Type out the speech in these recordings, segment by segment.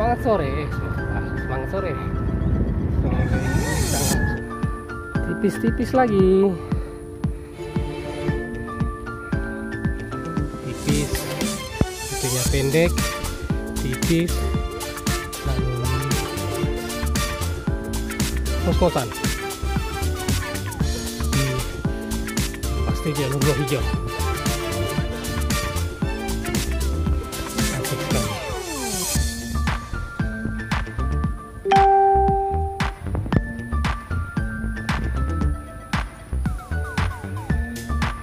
Semangat sore, semangat sore. Tipis-tipis lagi. Tipis, itunya pendek, tipis, lalu kos-kosan. Pasti dia nunggu hijau. Asik sekali.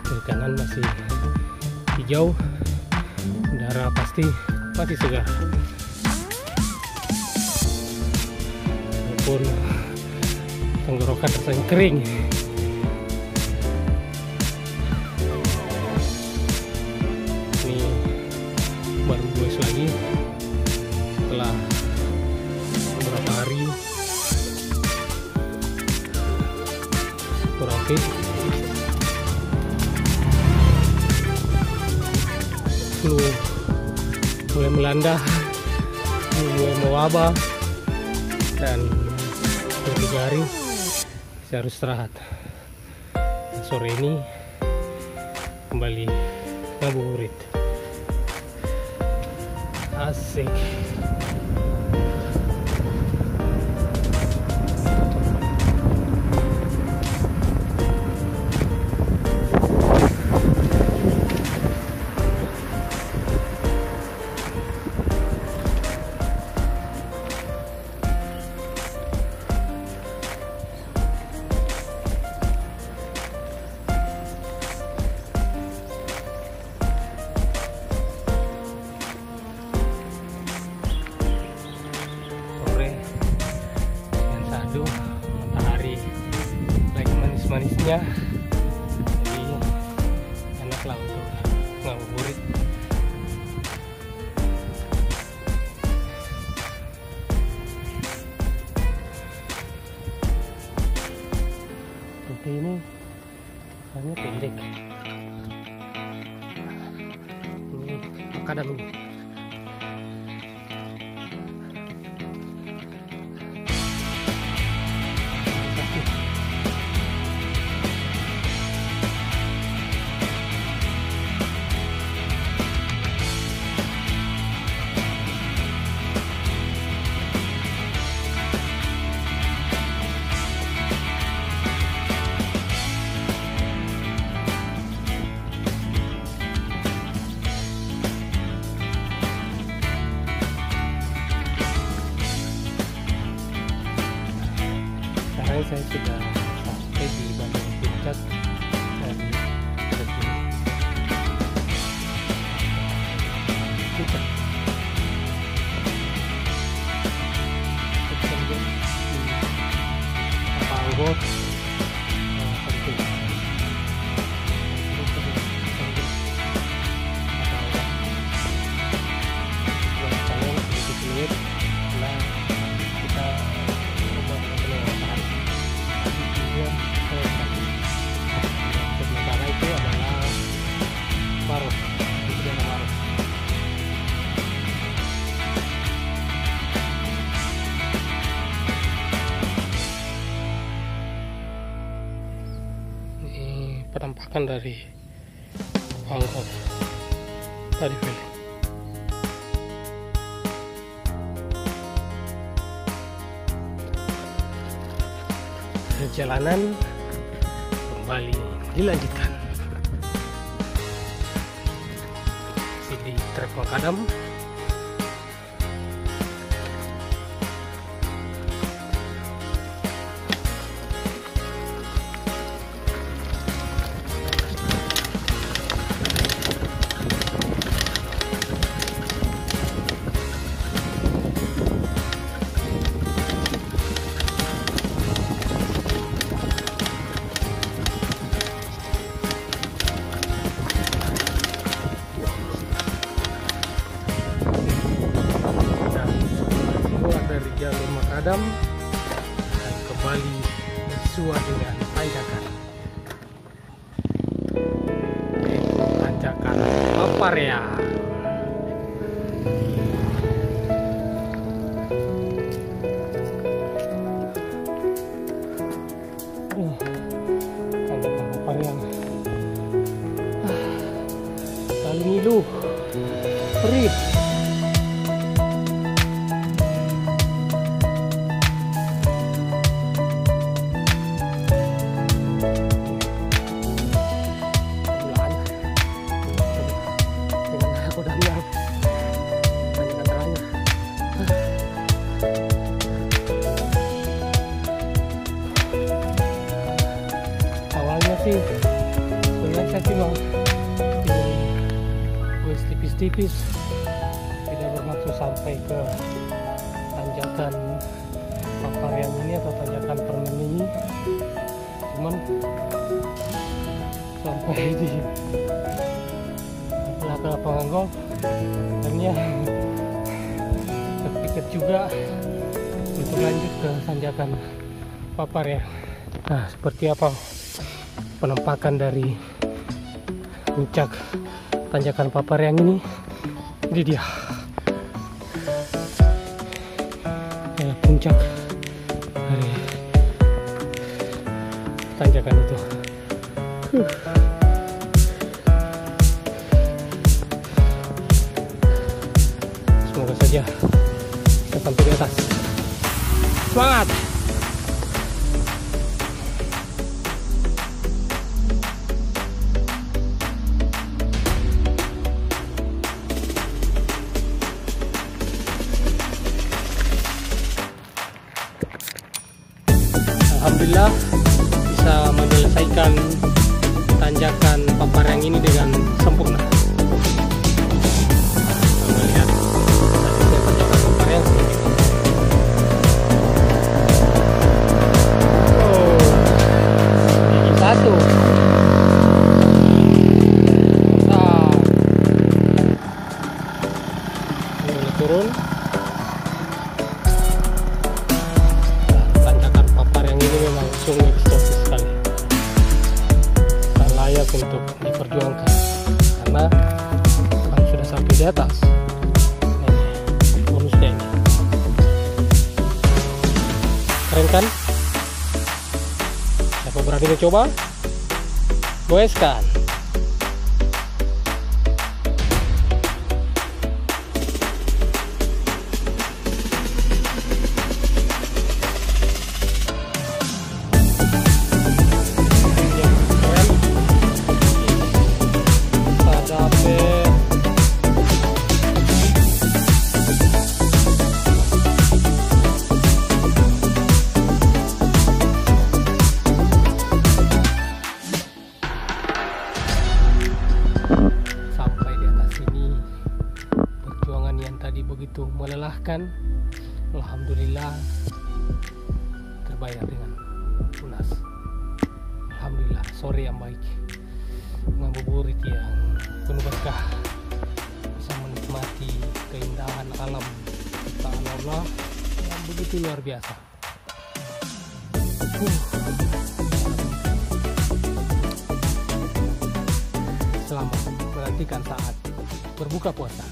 Kiri kanan masih hijau, udara pasti masih segar. Walaupun tenggorokan rasanya kering. Ini baru goes lagi setelah beberapa hari kurang fit. Flu mulai melanda, mulai mewabah, dan 2-3 hari saya harus istirahat. Sore ini kembali ngabuburit. Asik. Matahari lagi manis-manisnya, jadi enaklah untuk ngabuburit. Rute ini hanya pendek. Ini makadam ini. Saya sudah sampai di bagian puncak dari puncak. Papanggot penampakan dari Angkot tadi Valley. Perjalanan kembali dilanjutkan. Masih di trek makadam. Jalur makadam dan kembali bersua dengan tanjakan. Tanjakan Paparea. tipis, tidak bermaksud sampai ke tanjakan Paparyang ini atau tanjakan Permen ini, cuman sampai di belakang lapangan golf akhirnya terpikir juga untuk lanjut ke tanjakan Paparyang. Nah, seperti apa penampakan dari puncak tanjakan Paparyang ini? Ini dia puncak dari tanjakan itu. Semoga saja kita sampai di atas. Semangat! Alhamdulillah bisa menyelesaikan tanjakan Paparyang ini dengan sempurna. Kita lihat tanjakan Paparyang seperti ini. Oh, gigi satu. Ini turun. Sungguh eksotis sekali, tak layak untuk diperjuangkan karena orang sudah sampai di atas. Bonusnya ini keren kan? Siapa berani mencoba? Goeskan! Sampai di atas sini, perjuangan yang tadi begitu melelahkan, alhamdulillah terbayar dengan lunas. Alhamdulillah, sore yang baik, ngabuburit yang penuh berkah, bisa menikmati keindahan alam ciptaan Allah yang begitu luar biasa. Selamat menantikan saat berbuka puasa.